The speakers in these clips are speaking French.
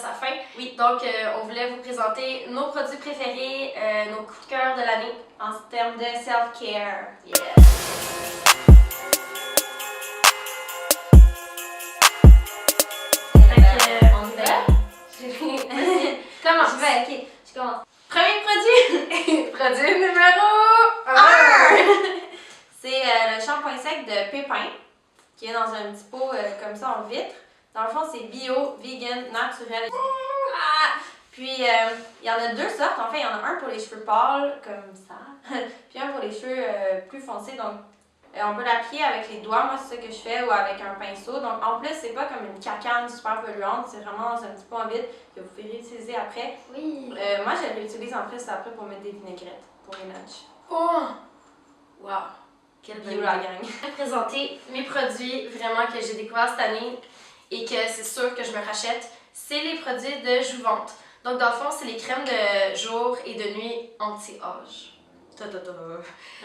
sa fin. Oui, donc on voulait vous présenter nos produits préférés, nos coups de cœur de l'année en termes de self-care. Yeah! On y va? Commence. Je vais, ok, je commence. Premier produit! Produit numéro 1! C'est le shampoing sec de Pépin, qui est dans un petit pot comme ça en vitre. Dans le fond, c'est bio, vegan, naturel. Puis, il y en a deux sortes. En fait, il y en a un pour les cheveux pâles, comme ça, puis un pour les cheveux plus foncés. Donc, on peut l'appliquer avec les doigts, moi c'est ça que je fais, ou avec un pinceau. Donc, en plus, c'est pas comme une cacane super polluante, c'est vraiment dans un petit pot en vitre que vous pouvez réutiliser après. Oui. Moi, je le réutilise en plus après pour mettre des vinaigrettes pour les lunchs. Oh! Wow! Quelle Bio la gang! Je vais présenter mes produits vraiment que j'ai découvert cette année et que c'est sûr que je me rachète. C'est les produits de Jouvente. Donc, dans le fond, c'est les crèmes de jour et de nuit anti-âge.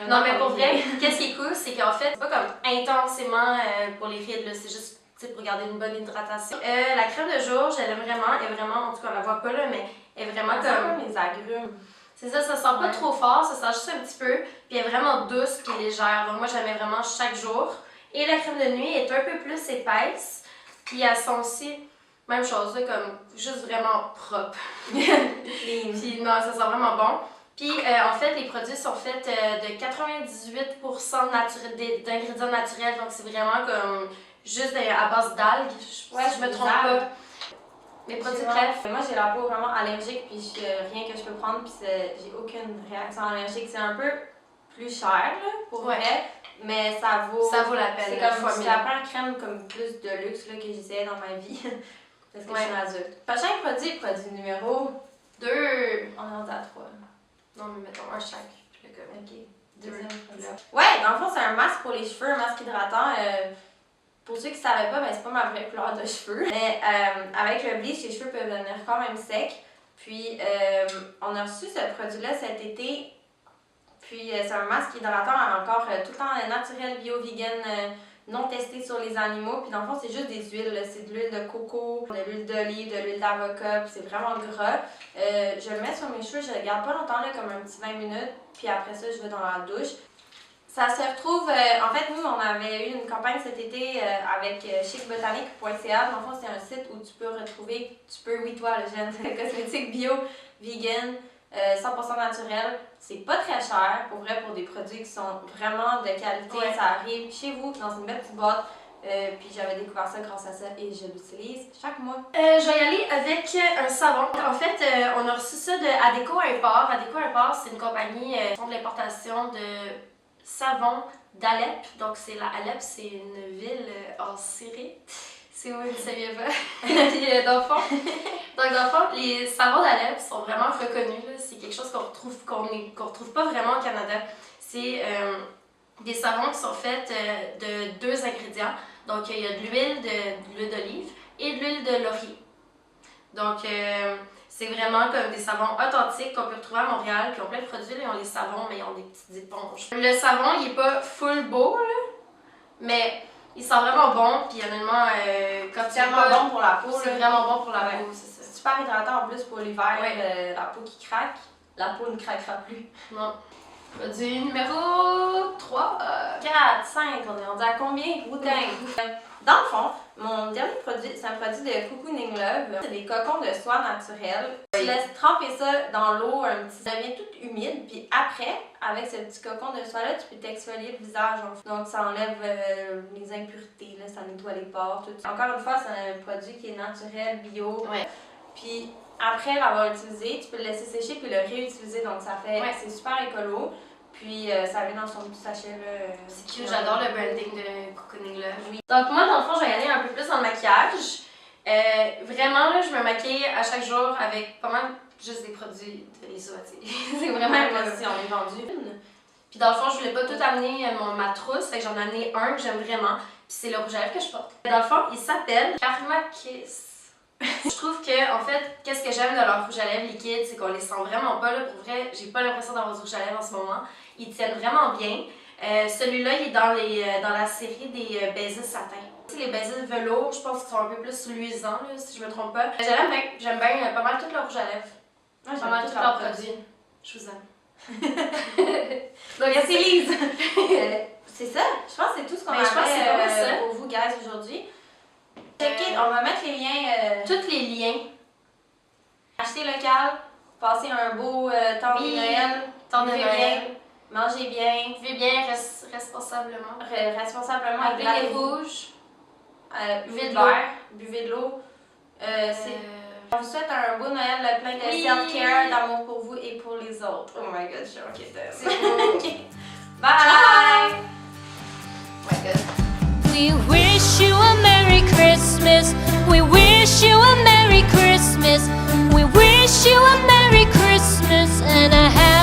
Non, mais pour vrai, qu'est-ce qui est cool, c'est qu'en fait, c'est pas comme intensément pour les rides, c'est juste pour garder une bonne hydratation. La crème de jour, je l'aime vraiment. Elle est vraiment, en tout cas, on la voit pas là, mais elle est vraiment comme les agrumes. C'est ça, ça sent pas trop fort, ça sent juste un petit peu. Puis elle est vraiment douce et légère. Donc moi, je la mets vraiment chaque jour. Et la crème de nuit est un peu plus épaisse. Puis elle sent aussi, même chose, là, comme juste vraiment propre. Puis non, ça sent vraiment bon. Puis en fait, les produits sont faits de 98% d'ingrédients naturels. Donc c'est vraiment comme juste à base d'algues. Ouais, si je me trompe pas. Mes produits bref. Moi j'ai la peau vraiment allergique, puis rien que je peux prendre, puis j'ai aucune réaction allergique. C'est un peu plus cher là, pour vrai, mais ça vaut la peine. C'est comme c'est la première crème comme plus de luxe là, que j'essayais dans ma vie. Parce que je suis adulte. Prochain produit numéro 2. On est rendu à 3. Non, mais mettons un chaque. Ok. Deuxième produit. Ouais, dans le fond, c'est un masque pour les cheveux, un masque hydratant. Pour ceux qui ne savaient pas, ben, c'est pas ma vraie couleur de cheveux. Mais avec le bleach, les cheveux peuvent devenir quand même secs. Puis, on a reçu ce produit-là cet été. Puis, c'est un masque hydratant encore tout le temps naturel, bio, vegan, non testé sur les animaux. Puis, dans le fond, c'est juste des huiles. C'est de l'huile de coco, de l'huile d'olive, de l'huile d'avocat. Puis, c'est vraiment gras. Je le mets sur mes cheveux, je le garde pas longtemps, là, comme un petit 20 minutes. Puis, après ça, je vais dans la douche. Ça se retrouve, en fait, nous, on avait eu une campagne cet été avec chicbotanique.ca. Dans le fond, c'est un site où tu peux retrouver, oui, toi, le jeune, cosmétique bio, vegan, 100% naturel. C'est pas très cher, pour vrai, pour des produits qui sont vraiment de qualité. Ouais. Ça arrive chez vous, dans une belle petite boîte. Puis j'avais découvert ça grâce à ça et je l'utilise chaque mois. Je vais y aller avec un savon. En fait, on a reçu ça de Adéco Import. Adéco Import, c'est une compagnie qui font de l'importation de savon d'Alep. Donc Alep, c'est une ville en Syrie. C'est où, je ne savais pas. Puis dans le fond, les savons d'Alep sont vraiment reconnus. C'est quelque chose qu'on retrouve pas vraiment au Canada. C'est des savons qui sont faits de 2 ingrédients. Donc il y a de l'huile d'olive et de l'huile de laurier. Donc c'est vraiment comme des savons authentiques qu'on peut retrouver à Montréal. Puis ils ont plein de produits, là, ils ont les savons, mais ils ont des petites éponges. Le savon, il est pas full beau, là, mais il sent vraiment bon. Puis honnêtement, quand c'est vraiment bon pour la peau. C'est vraiment bon pour la peau, c'est ça. Super hydratant en plus pour l'hiver, la peau qui craque. La peau ne craquera plus. Non. Produit numéro 3. 4, 5, on est rendu à combien? Dans le fond, mon dernier produit, c'est un produit de Cocooning Love. C'est des cocons de soie naturels. Tu laisses tremper ça dans l'eau, ça devient tout humide. Puis après, avec ce petit cocon de soie-là, tu peux t'exfolier le visage. Donc ça enlève les impuretés, là, ça nettoie les pores, tout. Encore une fois, c'est un produit qui est naturel, bio. Ouais. Puis après l'avoir utilisé, tu peux le laisser sécher puis le réutiliser. Donc ça fait, c'est super écolo. Puis ça vient dans son petit sachet là. C'est cute, j'adore le branding de Cocooning Love. Oui. Donc moi dans le fond, je vais y aller un peu plus dans le maquillage. Vraiment là, je me maquille à chaque jour avec pas mal juste des produits de l'ISO. C'est vraiment si on est vendu une. Puis dans le fond, je voulais pas tout amener ma trousse, fait que j'en ai amené un que j'aime vraiment. Puis c'est le rouge à lèvres que je porte. Dans le fond, il s'appelle Karma Kiss. Je trouve que, en fait, qu'est-ce que j'aime de leur rouge à lèvres liquide, c'est qu'on les sent vraiment pas, là. Pour vrai, j'ai pas l'impression d'avoir du rouge à lèvres en ce moment. Ils tiennent vraiment bien. Celui-là, il est dans la série des baisers satin. Les baisers velours, je pense qu'ils sont un peu plus luisants, là, si je me trompe pas. J'aime bien pas mal tout le rouge à lèvres. Ouais, Pas mal tous leurs produits. Je vous aime. Donc, merci Lise! C'est ça, je pense que c'est tout ce qu'on je pense que c'est pas mal ça. avait pour vous, guys, aujourd'hui. Checkez, on va mettre les liens. Tous les liens. Achetez local, passez un beau temps de Noël. Temps de Buvez Noël. bien, mangez bien. Vivez bien, responsablement. Responsablement avec Buvez les lavez-vous. rouges. Buvez de l'eau. l'eau. Buvez de l'eau. On vous souhaite un beau Noël plein de self-care, d'amour pour vous et pour les autres. Oh my god, je suis inquiète. C'est beau. Bye! Oh my god. We wish you a Merry Christmas. We wish you a Merry Christmas. We wish you a Merry Christmas and a happy